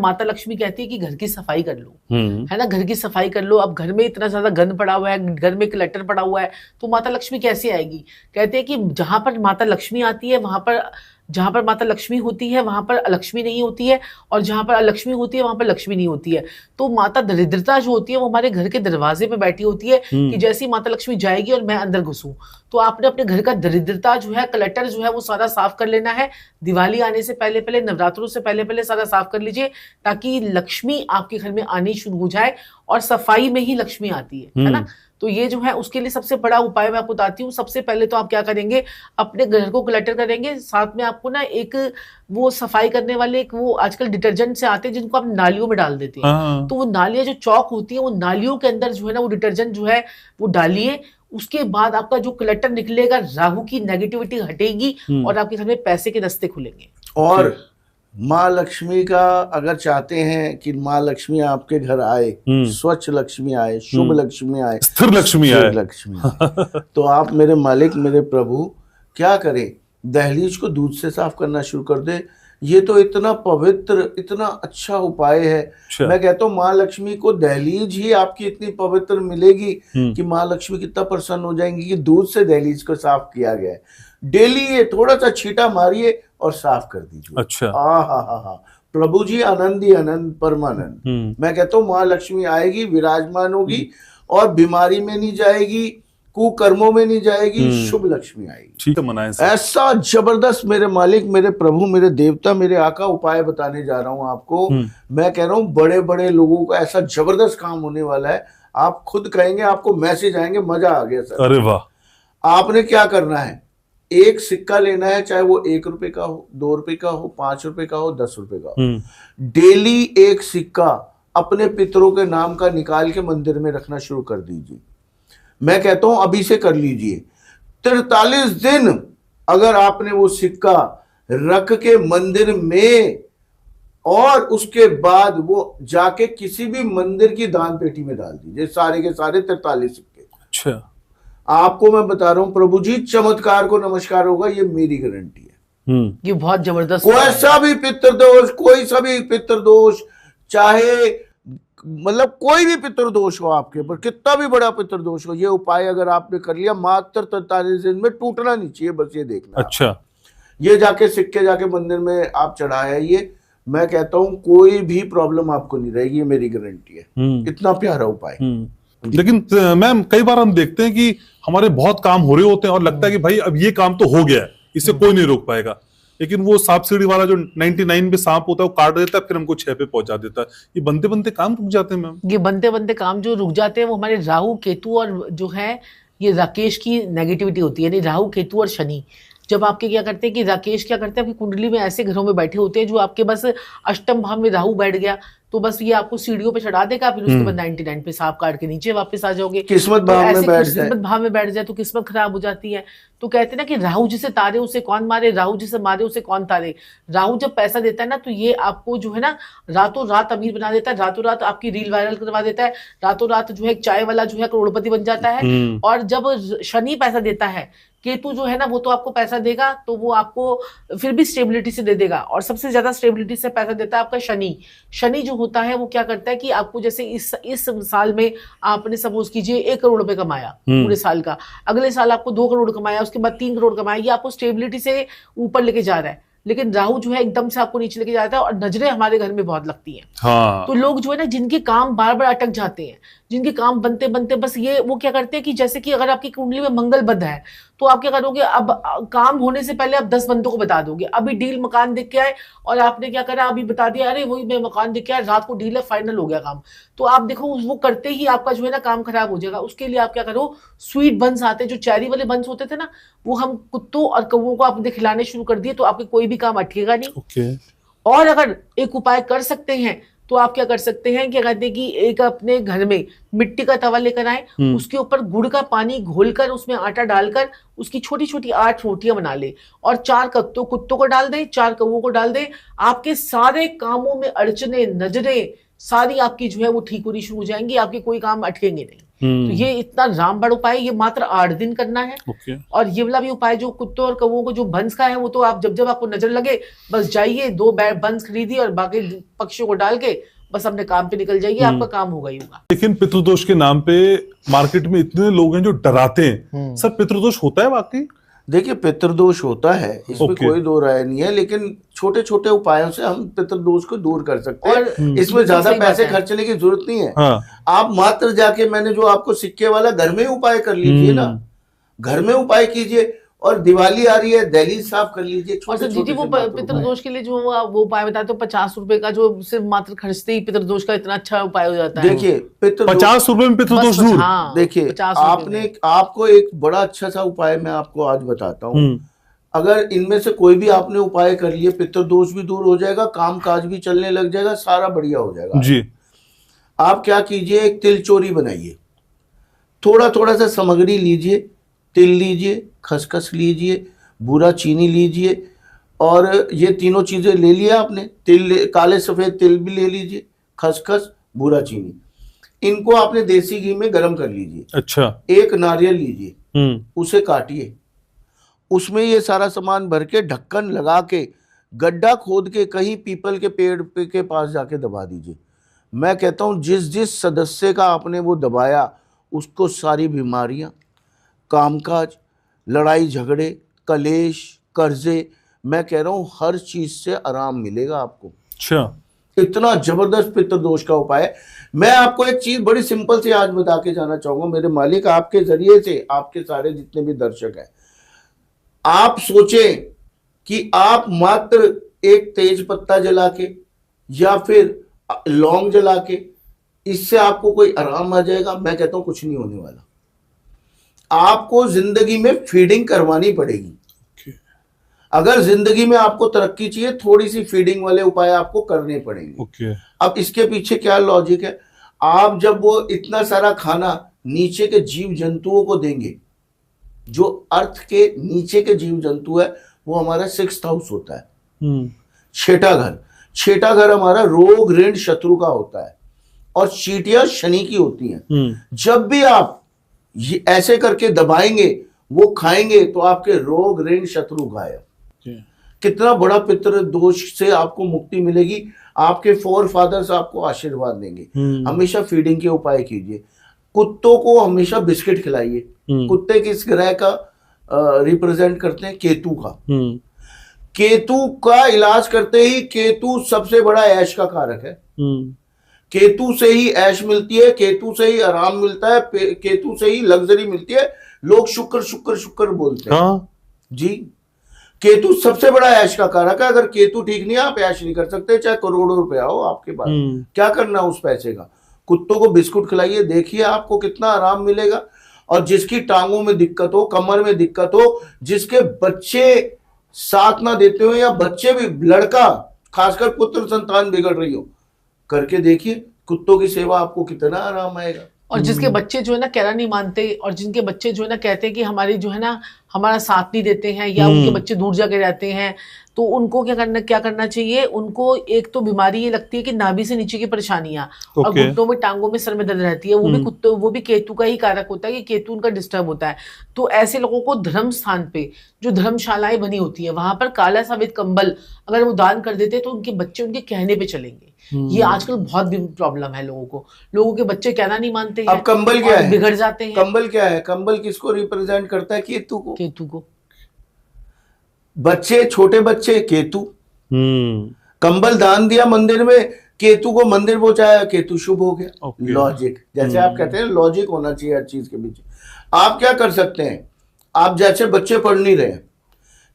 माता लक्ष्मी कहती है कि घर की सफाई कर लो, है ना, घर की सफाई कर लो। अब घर में इतना ज्यादा गंद पड़ा हुआ है, घर में क्लटर पड़ा हुआ है, तो माता लक्ष्मी कैसे आएगी? कहते हैं कि जहां पर माता लक्ष्मी आती है, जहां पर माता लक्ष्मी होती है वहां पर अलक्ष्मी नहीं होती है, और जहां पर अलक्ष्मी होती है वहां पर लक्ष्मी नहीं होती है। तो माता दरिद्रता जो होती है वो हमारे घर के दरवाजे पे बैठी होती है कि जैसी माता लक्ष्मी जाएगी और मैं अंदर घुसूं। तो आपने अपने घर का दरिद्रता जो है, क्लटर जो है, वो सारा साफ कर लेना है। दिवाली आने से पहले पहले, नवरात्रों से पहले पहले सारा साफ कर लीजिए, ताकि लक्ष्मी आपके घर में आनी शुरू हो जाए। और सफाई में ही लक्ष्मी आती है ना। तो ये जो है उसके लिए सबसे बड़ा उपाय मैं आपको बताती हूँ। सबसे पहले तो आप क्या करेंगे, अपने घर को क्लटर करेंगे, साथ में आपको ना एक वो सफाई करने वाले एक वो आजकल डिटर्जेंट से आते हैं जिनको आप नालियों में डाल देते हैं। तो वो नालियां जो चौक होती है, वो नालियों के अंदर जो है ना वो डिटर्जेंट जो है वो डालिए। उसके बाद आपका जो क्लटर निकलेगा, राहु की नेगेटिविटी हटेगी और आपके घर में पैसे के रास्ते खुलेंगे। और माँ लक्ष्मी का अगर चाहते हैं कि माँ लक्ष्मी आपके घर आए, स्वच्छ लक्ष्मी आए, शुभ लक्ष्मी आए, स्थिर लक्ष्मी आए, तो आप मेरे मालिक, मेरे प्रभु क्या करें, दहलीज को दूध से साफ करना शुरू कर दे। ये तो इतना पवित्र, इतना अच्छा उपाय है। मैं कहता हूँ माँ लक्ष्मी को दहलीज ही आपकी इतनी पवित्र मिलेगी कि माँ लक्ष्मी कितना प्रसन्न हो जाएंगी कि दूध से दहलीज को साफ किया गया है। डेली ये थोड़ा सा छींटा मारिए और साफ कर दीजिए। अच्छा, हा, प्रभु जी आनंद ही आनंद, परमानंद। मैं कहता हूँ माँ लक्ष्मी आएगी, विराजमान होगी और बीमारी में नहीं जाएगी, कुकर्मों में नहीं जाएगी, शुभ लक्ष्मी आएगी। ठीक है, मनाएं। ऐसा जबरदस्त मेरे मालिक, मेरे प्रभु, मेरे देवता, मेरे आका उपाय बताने जा रहा हूं आपको। मैं कह रहा हूं बड़े बड़े लोगों का ऐसा जबरदस्त काम होने वाला है, आप खुद कहेंगे, आपको मैसेज आएंगे, मजा आ गया सर। अरे वाह। आपने क्या करना है, एक सिक्का लेना है, चाहे वो 1 रुपए का हो, 2 रुपए का हो, 5 रुपए का हो, 10 रुपए का हो। डेली एक सिक्का अपने पितरों के नाम का निकाल के मंदिर में रखना शुरू कर दीजिए। मैं कहता हूं अभी से कर लीजिए। 43 दिन अगर आपने वो सिक्का रख के मंदिर में, और उसके बाद वो जाके किसी भी मंदिर की दान पेटी में डाल दीजिए, सारे के सारे 43 सिक्के। अच्छा, आपको मैं बता रहा हूं प्रभु जी, चमत्कार को नमस्कार होगा, ये मेरी गारंटी है। ये बहुत जबरदस्त। कोई सा भी पितृदोष, कोई सा भी पितृदोष, चाहे मतलब कोई भी पितृदोष हो आपके ऊपर, कितना भी बड़ा पितृदोष हो, ये उपाय अगर आपने कर लिया मात्र 43 दिन में, टूटना नहीं चाहिए, बस ये देखना। अच्छा, ये जाके सिक्के जाके मंदिर में आप चढ़ाया, ये मैं कहता हूं कोई भी प्रॉब्लम आपको नहीं रहेगी, ये मेरी गारंटी है। इतना प्यारा उपाय। लेकिन मैम कई बार हम देखते हैं कि हमारे बहुत काम हो रहे होते हैं और लगता है कि भाई अब ये काम तो हो गया है, इसे कोई नहीं रोक पाएगा, लेकिन वो सांप सीढ़ी वाला जो 99 पे सांप होता है वो काट देता है, फिर हमको 6 पे पहुंचा देता है। ये बनते बनते काम रुक जाते हैं मैम। ये बनते बनते काम जो रुक जाते हैं वो हमारे राहु केतु और जो है ये राकेश की नेगेटिविटी होती है। यानी राहु केतु और शनि जब आपके क्या करते हैं कि राकेश क्या करते हैं, आपकी कुंडली में ऐसे घरों में बैठे होते हैं जो आपके बस अष्टम भाव में राहु बैठ गया, तो बस ये आपको सीढ़ियों पे चढ़ा देगा, फिर उसके बाद 99 पे सांप काट के नीचे वापस आ जाओगे। किस्मत भाव में बैठ जाए, किस्मत भाव में बैठ जाए तो किस्मत खराब हो जाती है। तो कहते हैं ना कि राहु जिसे तारे उसे कौन मारे, राहु जिसे मारे उसे कौन तारे। राहु जब पैसा देता है ना, तो ये आपको जो है ना रातों रात अमीर बना देता है, रातों रात आपकी रील वायरल करवा देता है, रातों रात जो है चाय वाला जो है करोड़पति बन जाता है। और जब शनि पैसा देता है, केतु जो है ना वो तो आपको पैसा देगा, तो वो आपको फिर भी स्टेबिलिटी से दे देगा, और सबसे ज्यादा स्टेबिलिटी से पैसा देता है आपका शनि। शनि जो होता है वो क्या करता है कि आपको जैसे इस साल में आपने सपोज कीजिए 1 करोड़ रुपए कमाया पूरे साल का, अगले साल आपको 2 करोड़ कमाया, उसके बाद 3 करोड़ कमाया, ये आपको स्टेबिलिटी से ऊपर लेके जा रहा है। लेकिन राहु जो है एकदम से आपको नीचे लेके जाता है, और नजरें हमारे घर में बहुत लगती हैं। हाँ। तो लोग जो है ना जिनके काम बार बार अटक जाते हैं, जिनके काम बनते बनते बस ये वो क्या करते हैं कि जैसे कि अगर आपकी कुंडली में मंगल बद्ध है, तो आप क्या करोगे, अब काम होने से पहले आप 10 बंदों को बता दोगे, अभी डील मकान दिख के आए, और आपने क्या करा, अभी बता दिया, अरे वही मैं मकान दिख के आया, रात को डील है, फाइनल हो गया काम। तो आप देखो वो करते ही आपका जो है ना काम खराब हो जाएगा। उसके लिए आप क्या करो, स्वीट बंस आते हैं, जो चेरी वाले बंस होते थे ना, वो हम कुत्तों और कौवों को आपने खिलाने शुरू कर दिए, तो आपके कोई भी काम अटकेगा नहीं। और अगर एक उपाय कर सकते हैं तो आप क्या कर सकते हैं, क्या कहते हैं कि एक अपने घर में मिट्टी का तवा लेकर आए, उसके ऊपर गुड़ का पानी घोलकर उसमें आटा डालकर उसकी छोटी छोटी 8 रोटियां बना ले, और 4 कुत्तों को डाल दे, 4 कौवों को डाल दे। आपके सारे कामों में अड़चने, नजरें सारी आपकी जो है वो ठीक होनी शुरू हो जाएंगी, आपके कोई काम अटकेंगे नहीं। तो ये इतना रामबाण उपाय, ये मात्र 8 दिन करना है। और ये वाला भी उपाय जो कुत्तों और कौवों को जो बंस का है, वो तो आप जब जब आपको नजर लगे बस जाइए 2 बंस खरीदिए और बाकी पक्षियों को डाल के बस अपने काम पे निकल जाइए, आपका काम होगा ही होगा। लेकिन पितृदोष के नाम पे मार्केट में इतने लोग हैं जो डराते हैं, सर पितृदोष होता है वाकई? देखिए पितृदोष होता है, इसमें कोई दो राय नहीं है, लेकिन छोटे छोटे उपायों से हम पितृदोष को दूर कर सकते हैं। इसमें ज्यादा पैसे खर्चने की जरूरत नहीं है। आप मात्र जाके, मैंने जो आपको सिक्के वाला, घर में उपाय कर लीजिए ना, घर में उपाय कीजिए। और दिवाली आ रही है, दहलीज साफ कर लीजिए। और दीदी वो पितृदोष के लिए जो वो उपाय बताते हो 50 रुपए का, जो सिर्फ मात्र खर्चते ही पितृदोष का इतना अच्छा उपाय हो जाता है। देखिए 50 रुपए में पितृदोष दूर। देखिए आपको एक बड़ा अच्छा सा उपाय मैं आपको आज बताता हूँ। अगर इनमें से कोई भी आपने उपाय कर लिए, पितृदोष भी दूर हो जाएगा, काम काज भी चलने लग जाएगा, सारा बढ़िया हो जाएगा जी। आप क्या कीजिए, एक तिल चोरी बनाइए। थोड़ा थोड़ा सा सामग्री लीजिए, तिल लीजिए, खसखस लीजिए, बूरा चीनी लीजिए, और ये तीनों चीजें ले लिया आपने। तिल, काले सफेद तिल भी ले लीजिए, खसखस, बूरा चीनी, इनको आपने देसी घी में गर्म कर लीजिए। अच्छा। एक नारियल लीजिए, उसे काटिए, उसमें ये सारा सामान भर के ढक्कन लगा के गड्ढा खोद के कहीं पीपल के पेड़ के पास जाके दबा दीजिए। मैं कहता हूं जिस जिस सदस्य का आपने वो दबाया, उसको सारी बीमारियां, कामकाज, लड़ाई झगड़े, कलेश, कर्जे, मैं कह रहा हूं हर चीज से आराम मिलेगा आपको। अच्छा, इतना जबरदस्त पितृदोष का उपाय है। मैं आपको एक चीज बड़ी सिंपल से आज बता के जाना चाहूंगा मेरे मालिक, आपके जरिए से, आपके सारे जितने भी दर्शक हैं, आप सोचें कि आप मात्र एक तेज पत्ता जला के या फिर लौंग जला के, इससे आपको कोई आराम आ जाएगा? मैं कहता हूं कुछ नहीं होने वाला। आपको जिंदगी में फीडिंग करवानी पड़ेगी। अगर जिंदगी में आपको तरक्की चाहिए, थोड़ी सी फीडिंग वाले उपाय आपको करने पड़ेंगे। अब इसके पीछे क्या लॉजिक है? आप जब वो इतना सारा खाना नीचे के जीव जंतुओं को देंगे, जो अर्थ के नीचे के जीव जंतु है, वो हमारा 6th हाउस होता है, छठा घर। छठा घर हमारा रोग ऋण शत्रु का होता है, और चींटियां शनि की होती हैं। जब भी आप ये ऐसे करके दबाएंगे, वो खाएंगे, तो आपके रोग ऋण शत्रु गायब। कितना बड़ा पितृ दोष से आपको मुक्ति मिलेगी। आपके 4 फादर्स आपको आशीर्वाद देंगे। हमेशा फीडिंग के उपाय कीजिए। कुत्तों को हमेशा बिस्किट खिलाइए। कुत्ते किस ग्रह का रिप्रेजेंट करते हैं? केतु का। केतु का इलाज करते ही, केतु सबसे बड़ा ऐश का कारक है। केतु से ही ऐश मिलती है, केतु से ही आराम मिलता है, केतु से ही लग्जरी मिलती है। लोग शुक्र शुक्र शुक्र बोलते हैं जी। केतु सबसे बड़ा ऐश का कारक है। अगर केतु ठीक नहीं है, आप ऐश नहीं कर सकते, चाहे करोड़ों रुपया हो आपके पास। क्या करना उस पैसे का? कुत्तों को बिस्कुट खिलाइए, देखिए आपको कितना आराम मिलेगा। और जिसकी टांगों में दिक्कत हो, कमर में दिक्कत हो, जिसके बच्चे साथ ना देते हो, या बच्चे भी, लड़का खासकर पुत्र संतान बिगड़ रही हो, करके देखिए कुत्तों की सेवा, आपको कितना आराम आएगा। और जिसके बच्चे जो है ना कहना नहीं मानते, और जिनके बच्चे जो है ना कहते हैं कि हमारी जो है ना हमारा साथ नहीं देते हैं, या उनके बच्चे दूर जाके रहते हैं, तो उनको क्या करना चाहिए? उनको एक तो बीमारी ये लगती है कि नाभि से नीचे की परेशानियां, और घुटनों में, टांगों में, सर में दर्द रहती है, वो भी केतु का ही कारक होता है कि केतु उनका डिस्टर्ब होता है। तो ऐसे लोगों को धर्म स्थान पे जो धर्मशालाएं बनी होती है, वहां पर काला सफेद कंबल अगर वो दान कर देते, तो उनके बच्चे उनके कहने पे चलेंगे। ये आजकल बहुत प्रॉब्लम है लोगों के बच्चे कहना नहीं मानते हैं। अब कंबल क्या है? बिगड़ जाते हैं। कंबल क्या है? कंबल किसको रिप्रेजेंट करता है? केतु को। बच्चे, छोटे बच्चे, केतु। कंबल दान दिया मंदिर में, केतु को मंदिर पहुंचाया, केतु शुभ हो गया। लॉजिक, जैसे आप कहते हैं लॉजिक होना चाहिए हर चीज के पीछे। आप क्या कर सकते हैं? आप जैसे बच्चे पढ़ नहीं रहे,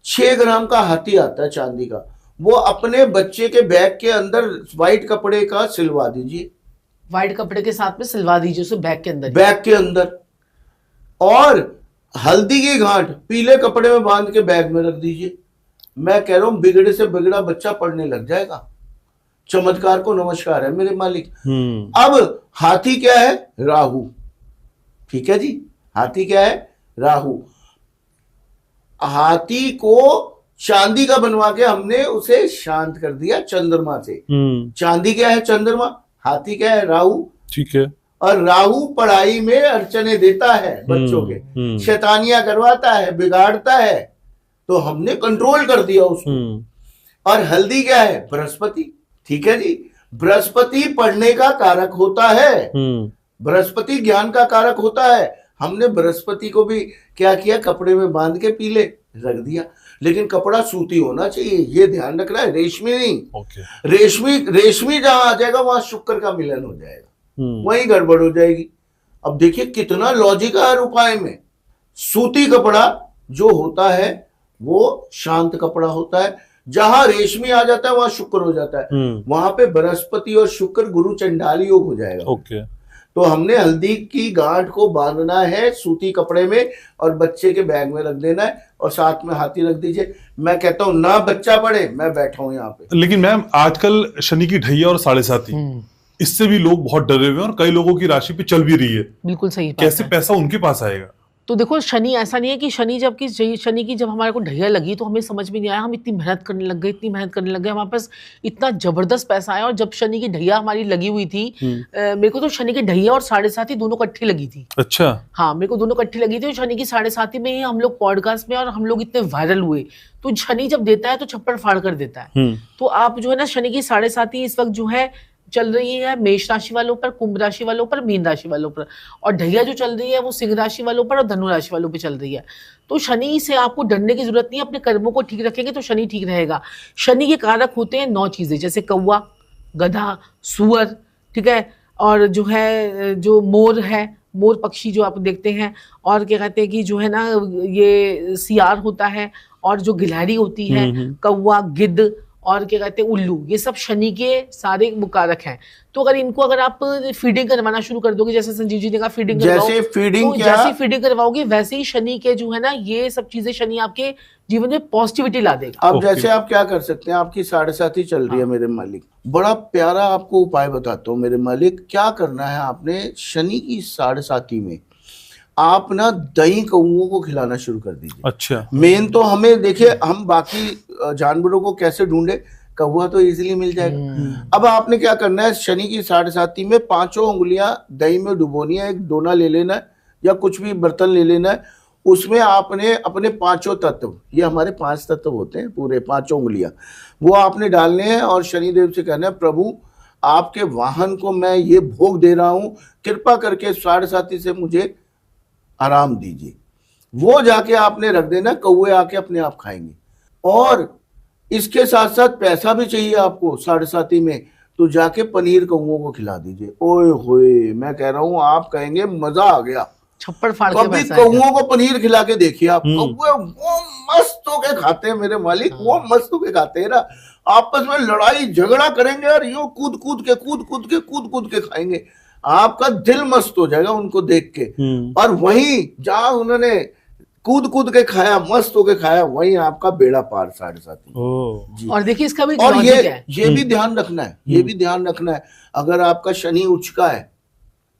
6 ग्राम का हाथी आता है चांदी का, वो अपने बच्चे के बैग के अंदर व्हाइट कपड़े का सिलवा दीजिए। व्हाइट कपड़े के साथ में सिलवा दीजिए उसे बैग के अंदर। और हल्दी की गांठ पीले कपड़े में बांध के बैग में रख दीजिए। मैं कह रहा हूं बिगड़े से बिगड़ा बच्चा पढ़ने लग जाएगा। चमत्कार को नमस्कार है मेरे मालिक। अब हाथी क्या है? राहु। ठीक है जी, हाथी क्या है? राहु। हाथी को चांदी का बनवा के हमने उसे शांत कर दिया चंद्रमा से। चांदी क्या है? चंद्रमा। हाथी क्या है? राहु। ठीक है। और राहु पढ़ाई में अड़चने देता है बच्चों के, शैतानियां करवाता है, बिगाड़ता है, तो हमने कंट्रोल कर दिया उसको। और हल्दी क्या है? बृहस्पति। ठीक है जी, बृहस्पति पढ़ने का कारक होता है, बृहस्पति ज्ञान का कारक होता है। हमने बृहस्पति को भी क्या किया? कपड़े में बांध के पीले रख दिया, लेकिन कपड़ा सूती होना चाहिए, ये ध्यान रखना है, रेशमी नहीं। रेशमी जहां आ जाएगा वहां शुक्र का मिलन हो जाएगा, वही गड़बड़ हो जाएगी। अब देखिए कितना लॉजिक है हर उपाय में। सूती कपड़ा जो होता है वो शांत कपड़ा होता है, जहां रेशमी आ जाता है वहां शुक्र हो जाता है, वहां पे बृहस्पति और शुक्र गुरु चंडाल योग हो जाएगा। तो हमने हल्दी की गांठ को बांधना है सूती कपड़े में और बच्चे के बैग में रख देना है और साथ में हाथी रख दीजिए। मैं कहता हूं ना बच्चा पढ़े, मैं बैठा हूं यहाँ पे। लेकिन मैम आजकल शनि की ढैया और साढ़े साती, इससे भी लोग बहुत डरे हुए हैं और कई लोगों की राशि पे चल भी रही है। बिल्कुल सही। कैसे पैसा उनके पास आएगा? तो देखो शनि ऐसा नहीं है कि शनि की जब हमारे को ढैया लगी तो हमें समझ में नहीं आया, हम इतनी मेहनत करने लग गए, हमारे पास इतना जबरदस्त पैसा आया। और जब शनि की ढैया हमारी लगी हुई थी, मेरे को तो शनि की ढैया और साढ़े साती दोनों इकट्ठी लगी थी। अच्छा। हाँ, मेरे को दोनों इकट्ठी लगी थी। शनि की साढ़े साती में ही हम लोग पॉडकास्ट में और हम लोग इतने वायरल हुए। तो शनि जब देता है तो छप्पर फाड़ कर देता है। तो आप जो है ना, शनि की साढ़े साती इस वक्त जो है चल रही है मेष राशि वालों पर, कुंभ राशि वालों पर, मीन राशि वालों पर, और ढैया जो चल रही है वो सिंह राशि वालों पर और धनु राशि वालों पे चल रही है। तो शनि से आपको डरने की जरूरत नहीं है, अपने कर्मों को ठीक रखेंगे तो शनि ठीक रहेगा। शनि के कारक होते हैं 9 चीजें, जैसे कौवा, गधा, सुअर, ठीक है, और जो है जो मोर है, मोर पक्षी जो आप देखते हैं, और क्या कहते हैं कि जो है ना ये सियार होता है, और जो गिलहरी होती है, कौवा, गिद्ध, और क्या कहते हैं उल्लू, ये सब शनि के सारे मुकारक हैं। तो अगर आप फीडिंग करवाना शुरू कर दोगे, जैसे संजीव जी ने कहा फीडिंग जैसे फीडिंग करवाओगे वैसे ही शनि के जो है ना ये सब चीजें शनि आपके जीवन में पॉजिटिविटी ला देगा। अब जैसे आप क्या कर सकते हैं, आपकी साढ़े साती चल रही है मेरे मालिक, बड़ा प्यारा आपको उपाय बताता हूँ मेरे मालिक। क्या करना है आपने, शनि की साढ़े साती में आप ना दही कौओं को खिलाना शुरू कर दीजिए। अच्छा। मेन तो हमें देखिए, हम बाकी जानवरों को कैसे ढूंढे, कौवा तो इजीली मिल जाएगा। अब आपने क्या करना है, शनि की साढ़े साती में 5 उंगलियां दही में डुबोनी है, एक डोना ले लेना है या कुछ भी बर्तन ले लेना है, उसमें आपने अपने 5 तत्व, ये हमारे 5 तत्व होते हैं पूरे 5 उंगलियां, वो आपने डालने हैं और शनिदेव से कहना है प्रभु आपके वाहन को मैं ये भोग दे रहा हूं, कृपा करके साढ़े साती से मुझे आराम दीजिए। वो जाके आपने रख देना, कौवे आके अपने आप खाएंगे। और इसके साथ साथ पैसा भी चाहिए आपको साढ़े साती में, तो जाके पनीर कौओं को खिला दीजिए। ओए होए, मैं कह रहा हूं आप कहेंगे मजा आ गया, छप्पड़ फाड़ के कभी कौओं को पनीर खिला के देखिए आप। कौवे वो मस्त होके खाते हैं मेरे मालिक, वो मस्त होके खाते हैं ना, आपस में लड़ाई झगड़ा करेंगे और यूं कूद कूद के खाएंगे, आपका दिल मस्त हो जाएगा उनको देख के। और वहीं जहां उन्होंने कूद के खाया, मस्त होके खाया, वहीं आपका बेड़ा पार साढ़े साती। और देखिए इसका भी और ये भी ध्यान रखना है, ये भी ध्यान रखना है, अगर आपका शनि उचका है,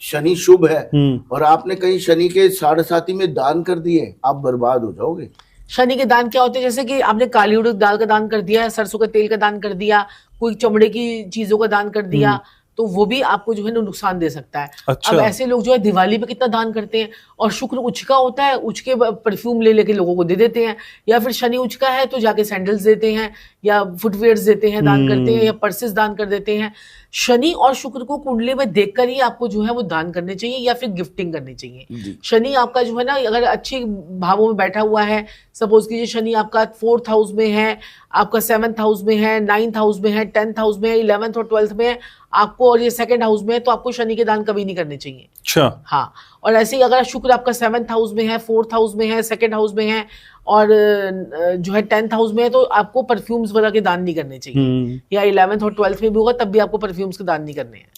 शनि शुभ है, और आपने कहीं शनि के साढ़े साती में दान कर दिए, आप बर्बाद हो जाओगे। शनि के दान क्या होते हैं, जैसे कि आपने काली उड़द दाल का दान कर दिया, सरसों के तेल का दान कर दिया, कोई चमड़े की चीजों का दान कर दिया, तो वो भी आपको जो है ना नुकसान दे सकता है। अच्छा। अब ऐसे लोग जो है दिवाली पे कितना दान करते हैं, और शुक्र उचका होता है, उचके परफ्यूम ले लेके लोगों को दे देते हैं, या फिर शनि उचका है तो जाके सैंडल्स देते हैं या फुटवेयर्स देते हैं, दान करते हैं, या पर्सेस दान कर देते हैं। शनि और शुक्र को कुंडली में देखकर ही आपको जो है वो दान करने चाहिए या फिर गिफ्टिंग करनी चाहिए। शनि आपका जो है ना अगर अच्छी भावों में बैठा हुआ है, सपोज कीजिए शनि आपका 4th हाउस में है, आपका 7th हाउस में है, 9th हाउस में है, 10th हाउस में है, 11th और 12th में है आपको, और ये 2nd हाउस में है, तो आपको शनि के दान कभी नहीं करने चाहिए। अच्छा। हाँ, और ऐसे ही अगर शुक्र आपका 7th हाउस में है, 4th हाउस में है, 2nd हाउस में है, और जो है 10th हाउस में है, तो आपको परफ्यूम्स वगैरह के दान नहीं करने चाहिए, या 11th और 12th में भी होगा तब भी आपको परफ्यूम्स के दान नहीं करने हैं।